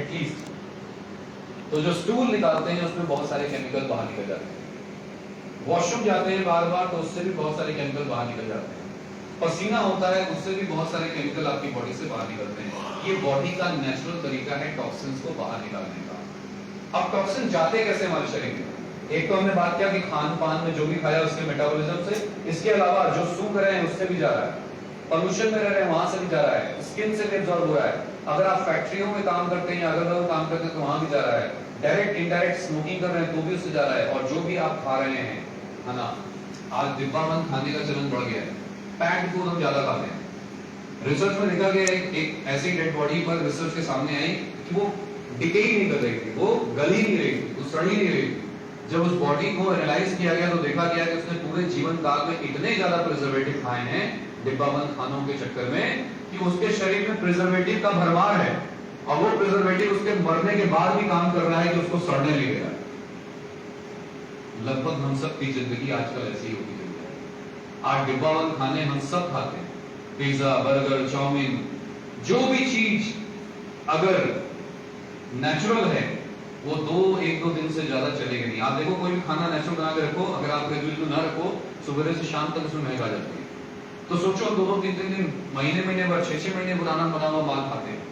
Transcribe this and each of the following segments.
At least. तो जो stool निकालते हैं उसमें बहुत सारे केमिकल बाहर निकल जाते हैं, वॉशरूम जाते हैं बार बार तो उससे भी बहुत सारे केमिकल बाहर निकल जाते हैं, पसीना होता है उससे भी बहुत सारे केमिकल आपकी बॉडी से बाहर निकलते हैं। ये बॉडी का नेचुरल तरीका है टॉक्सिन्स को बाहर निकालने का। अब टॉक्सिन जाते कैसे हमारे शरीर में? एक तो हमने बात किया कि खान पान में जो भी खाया उसके मेटाबॉलिज्म से, इसके अलावा जो सूख रहे हैं उससे भी जा रहा है, पोल्यूशन में रह रहे हैं वहां से भी जा रहा है, स्किन से भी एब्जॉर्ब हो रहा है, अगर आप फैक्ट्रियों में काम करते हैं या अगर काम करते हैं तो वहां भी जा रहा है, डायरेक्ट इनडायरेक्ट स्मोकिंग कर रहे हैं तो भी उससे जा रहा है, और जो भी आप खा रहे हैं, है ना, आज डिब्बाबंद खाने का चलन बढ़ गया है, पैक्ड फूड हम ज्यादा खाते हैं। रिसर्च में देखा गया एक ऐसी डेड बॉडी पर रिसर्च के सामने आई कि वो डिके ही नहीं कर रही थी, वो गल ही नहीं रही थी, वो सड़ ही नहीं रही थी। जब उस बॉडी को एनालाइज किया गया तो देखा गया कि उसने पूरे जीवन काल में इतने ज्यादा प्रिजर्वेटिव खाए हैं डिब्बाबंद खानों के चक्कर में कि उसके शरीर में प्रिजर्वेटिव का भरमार है, और वो प्रिजर्वेटिव उसके मरने के बाद भी काम कर रहा है कि उसको सड़ने नहीं दे रहा है। लगभग हम सब की जिंदगी आजकल ऐसी होती है। आज डिब्बाबंद खाने हम सब खाते हैं, पिज्जा, बर्गर, चाउमीन, जो भी चीज अगर नेचुरल है वो एक दो दिन से ज्यादा चलेगी नहीं। आप देखो कोई भी खाना नेचुरल बना के रखो, अगर आप रेगुलर ना रखो, सुबह से शाम तक उसमें महंगा जाती है। तो सोचो 2-3 दिन, महीने भर, 6 महीने पुराना बना हुआ माल खाते हैं,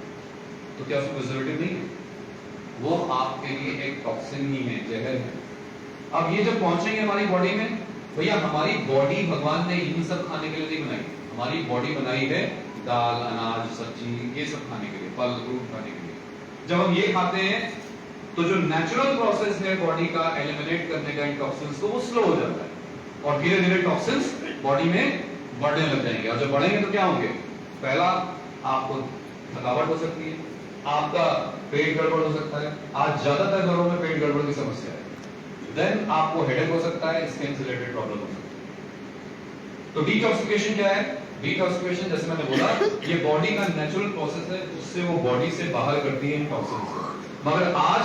तो क्या उसमें प्रिजर्वेटिव नहीं है? वो आपके लिए एक टॉक्सिन ही है, जहर है। अब ये जब पहुंचेंगे हमारी बॉडी में, भैया हमारी बॉडी भगवान ने इन सब खाने के लिए नहीं बनाई, हमारी बॉडी बनाई है दाल, अनाज, सब्जी, ये सब खाने के लिए, फल फ्रूट खाने के लिए। जब हम ये खाते हैं तो जो नेचुरल प्रोसेस है बॉडी का एलिमिनेट करने का इन टॉक्सिन्स को, वो स्लो हो जाता है, और धीरे धीरे टॉक्सिन्स बॉडी में बढ़ने लग जाएंगे। और जब बढ़ेंगे तो क्या होंगे? पहला, आपको थकावट हो सकती है, आपका पेट गड़बड़ हो सकता है, आज ज्यादातर घरों में पेट गड़बड़ की समस्या है, देन आपको हेडेक हो सकता है, स्किन से रिलेटेड प्रॉब्लम हो सकती है। तो डिटॉक्सिफिकेशन क्या है? डिटॉक्सिफिकेशन जैसे मैंने बोला, ये बॉडी का नेचुरल प्रोसेस है, उससे वो बॉडी से बाहर करती है इन टॉक्सिन्स को। मगर आज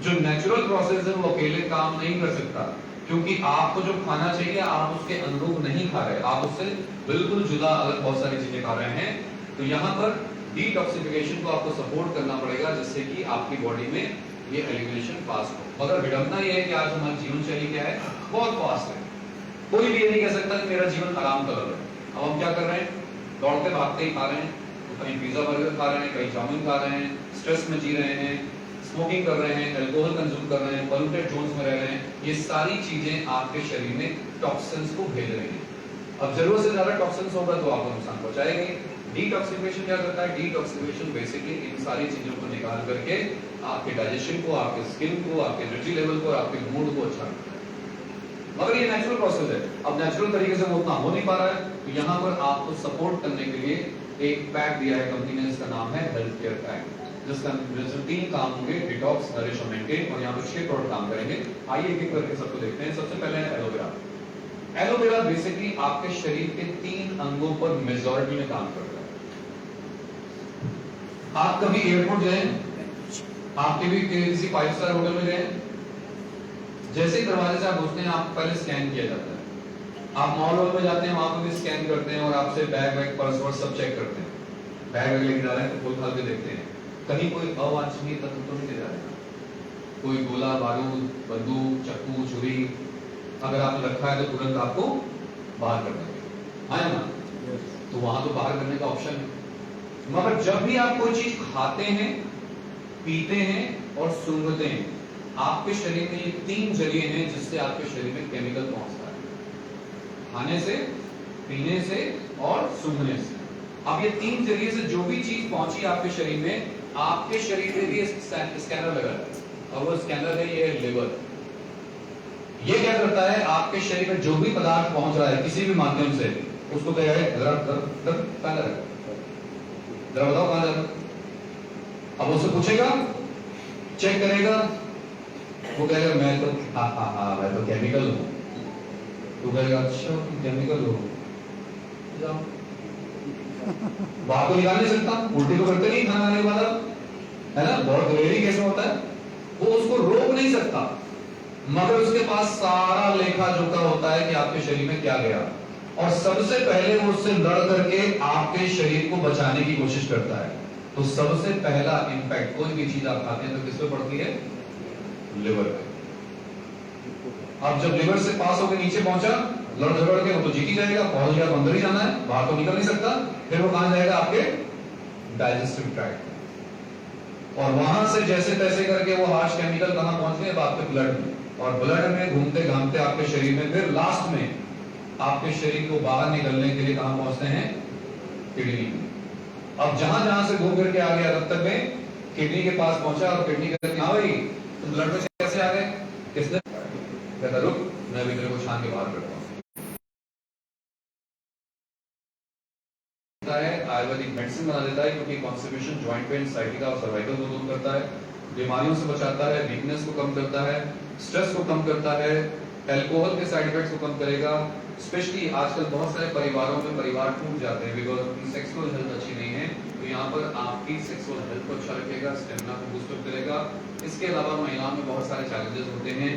जो नेचुरल प्रोसेस है वो अकेले काम नहीं कर सकता, क्योंकि आपको जो खाना चाहिए आप उसके अनुरूप नहीं खा रहे, आप उससे बिल्कुल जुदा अलग बहुत सारी चीजें खा रहे हैं। तो यहाँ पर डिटॉक्सिफिकेशन को आपको सपोर्ट करना पड़ेगा, जिससे कि आपकी बॉडी में ये एलिमिनेशन फास्ट हो। मगर विडंबना ये है कि आज हमारी जीवन शैली क्या है? बहुत फास्ट है। कोई भी ये नहीं कह सकता कि मेरा जीवन आराम कर रहा है। अब हम क्या कर रहे हैं? दौड़ते भागते ही खा रहे हैं, तो कहीं पिज्जा बर्गर खा रहे हैं, कहीं चाउमीन खा रहे हैं, स्ट्रेस में जी रहे हैं, स्मोकिंग कर रहे हैं, अल्कोहल कंज्यूम कर रहे हैं, पोल्यूटेड जोन्स में रह रहे हैं। ये सारी चीजें आपके शरीर में टॉक्सिन्स को भेज रही हैं। अब जरूरत से ज्यादा टॉक्सिन्स होगा तो आपको नुकसान पहुंचाएंगे। डिटॉक्सिफिकेशन क्या करता है? डिटॉक्सिफिकेशन बेसिकली इन सारी चीजों को निकाल करके आपके डाइजेशन को, आपके स्किन को, आपके एनर्जी लेवल को, आपके मूड को अच्छा करता है। मगर ये नेचुरल प्रोसेस है, अब नेचुरल तरीके से वो उतना हो नहीं पा रहा है, तो यहाँ पर आपको सपोर्ट करने के लिए एक पैक दिया है कंपनी ने, इसका नाम है हेल्थ केयर पैक, जिसका 3 काम होंगे: डिटॉक्स, नरिश और मेंटेन, और यहाँ पर 6 प्रोडक्ट काम करेंगे। आइए एक एक करके सबको देखते हैं। सबसे पहले है एलोवेरा। एलोवेरा बेसिकली आपके शरीर के 3 अंगों पर मेजॉरिटी में काम करता है। आप कभी एयरपोर्ट गए? आप कभी किसी 5 स्टार होटल में गए? जैसे ही दरवाजे से आप घुसते हैं आपको पहले स्कैन किया जाता है। आप मॉल में जाते हैं, वहां पर भी स्कैन करते हैं, और आपसे बैग वैग, पर्स वर्स सब चेक करते हैं। बैग वैग लेके जा रहे हैं तो खोल खाल के देखते हैं, कहीं कोई अवांछनीय तत्व तो नहीं ले जा रहे, कोई गोला बारूद, बंदूक, चाकू, छुरी अगर आपने रखा है तो तुरंत आपको बाहर कर देंगे, है ना? तो वहां तो बाहर करने का ऑप्शन है। मगर जब भी आप कोई चीज खाते हैं, पीते हैं और सूंघते हैं, आपके शरीर में ये 3 जरिए हैं जिससे आपके शरीर में केमिकल पहुंचता है: खाने से, पीने से और सूंघने से। अब ये 3 जरिए से जो भी चीज पहुंची आपके शरीर में, आपके शरीर में भी स्कैनर लगा है, और वो स्कैनर है ये लिवर। ये क्या करता है? आपके शरीर में जो भी पदार्थ पहुंच रहा है किसी भी माध्यम से, उसको कह रहा है जरा बताओ कहां जा रहा है। अब उससे पूछेगा, चेक करेगा, वो कहेगा मैं तो मैं तो केमिकल हूं। तो कहेगा अच्छा केमिकल हो, जाओ। बात तो निकाल नहीं सकता, उल्टी तो करते नहीं खाना खाने वाला, है ना? बहुत रेयरली कैसे होता है, वो उसको रोक नहीं सकता, मगर उसके पास सारा लेखा जोखा होता है कि आपके शरीर में क्या गया, और सबसे पहले वो उससे लड़ करके आपके शरीर को बचाने की कोशिश करता है। तो सबसे पहला इंपैक्ट कोई भी चीज आप खाते हैं तो किस पे पड़ती है? लिवर पे। अब जब लिवर से पास होकर नीचे पहुंचा, लड़ झगड़ के वो तो जीत ही जाएगा, पहुंच गया तो अंदर ही जाना है, बाहर तो निकल नहीं सकता। फिर वो कहां जाएगा? आपके डाइजेस्टिव ट्रैक्ट। और वहां से जैसे तैसे करके वो हार्श केमिकल कहां पहुंच गए? आपके ब्लड में। और ब्लड में घूमते घामते आपके शरीर में, फिर लास्ट में आपके शरीर को बाहर निकलने के लिए कहां पहुंचते हैं? किडनी में। अब जहां जहां से घूम करके आ गया तब तक में किडनी के पास पहुंचा, और किडनी कहती हाँ भाई तुम ब्लड में कैसे आ गए? किसने? कहता रुक, मैं अभी तेरे को छान के बाहर करता हूं। आयुर्वेदिक मेडिसिन बना देता है, क्योंकि कॉन्स्टिपेशन, जॉइंट पेन, साइटिका और सर्वाइकल को दूर करता है, बीमारियों से बचाता है, वीकनेस को कम करता है, स्ट्रेस को कम करता है, अल्कोहल के साइड इफेक्ट्स को कम करेगा। स्पेशली आजकल बहुत सारे परिवारों में परिवार टूट जाते हैं बिकॉज उनकी सेक्सुअल हेल्थ अच्छी नहीं है, तो यहाँ पर आपकी सेक्सुअल हेल्थ को अच्छा रखेगा, स्टेमिना को बूस्ट अप करेगा। इसके अलावा महिलाओं में बहुत सारे चैलेंजेस होते हैं,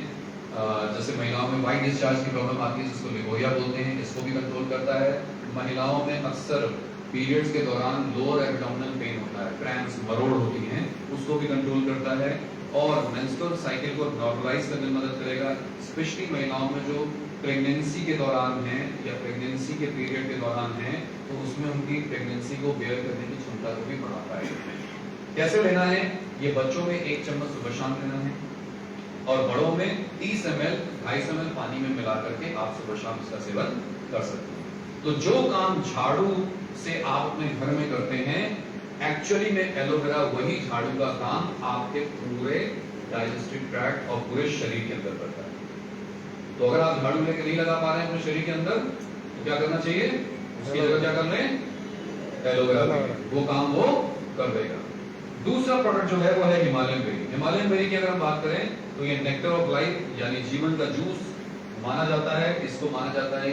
जैसे महिलाओं में वाइट डिस्चार्ज की प्रॉब्लम आती है जिसको लिगोरिया बोलते हैं, इसको भी कंट्रोल करता है। महिलाओं में अक्सर पीरियड्स के दौरान लोअर एब्डोमिनल पेन होता है, क्रैम्प्स, मरोड़ होती हैं, उसको भी कंट्रोल करता है। और मेंस्ट्रुअल साइकिल को नॉर्मलाइज करने में मदद करेगा, स्पेशली महिलाओं में जो प्रेगनेंसी के दौरान है या प्रेगनेंसी के पीरियड के दौरान है, तो उसमें उनकी प्रेगनेंसी को बेयर करने की क्षमता को भी बढ़ाता है। कैसे लेना है? ये बच्चों में 1 चम्मच सुबह शाम लेना है, और बड़ों में 30 ml 250 ml पानी में मिला करके आप सुबह शाम इसका सेवन कर सकते हैं। तो जो काम झाड़ू से आप अपने घर में करते हैं, एक्चुअली में एलोवेरा वही झाड़ू का काम आपके पूरे डाइजेस्टिव ट्रैक्ट और पूरे शरीर के अंदर करता है। तो अगर आप झाड़ू लेके नहीं लगा पा रहे हैं अपने शरीर के अंदर, तो क्या करना चाहिए? उसकी जगह क्या कर लें? एलोवेरा, वो काम वो कर देगा। दूसरा प्रोडक्ट जो है वो है हिमालयन बेरी। हिमालयन बेरी की अगर हम बात करें तो ये नेक्टर ऑफ लाइफ यानी जीवन का जूस माना जाता है। इसको माना जाता है